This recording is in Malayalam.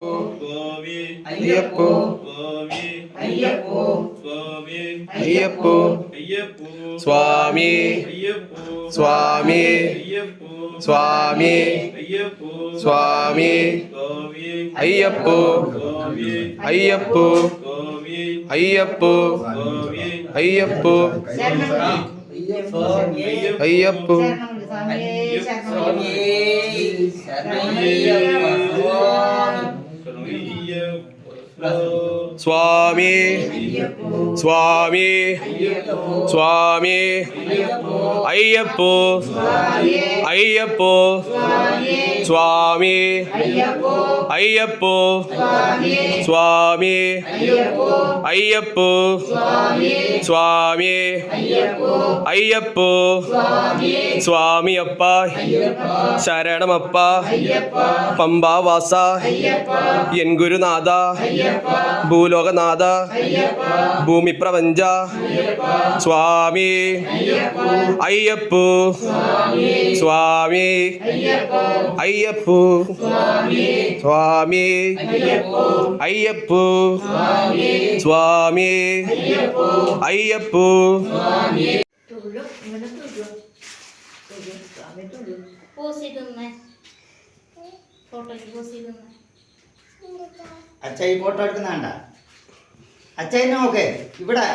സ്വാമി അയ്യപ്പോ സ്വാമി അയ്യപ്പോ സ്വാമി അയ്യപ്പോ അയ്യപ്പോ സ്വാമി അയ്യപ്പോ സ്വാമി അയ്യപ്പോ സ്വാമി അയ്യപ്പോ സ്വാമി സ്വാമി അയ്യപ്പോ സ്വാമി അയ്യപ്പോ സ്വാമി അയ്യപ്പോ സ്വാമി അയ്യപ്പോ അയ്യപ്പോ സ്വാമി സ്വാമി സ്വാമി അയ്യപ്പോ അയ്യപ്പോ സ്വാമി അയ്യപ്പോ സ്വാമി അയ്യപ്പോ സ്വാമി അയ്യപ്പോ സ്വാമിയപ്പ ശരണമപ്പ പമ്പാവാസ എൻ ഗുരുനാഥ ഭൂലോകനാഥ ഭൂമി പ്രപഞ്ച സ്വാമി അയ്യപ്പോ സ്വാമി അയ്യപ്പോ സ്വാമി അയ്യപ്പോ സ്വാമി അയ്യപ്പോ അച്ഛ ഈ ഫോട്ടോ എടുക്കുന്നാണ്ട അച്ഛ എന്നെ നോക്കേ ഇവിടെ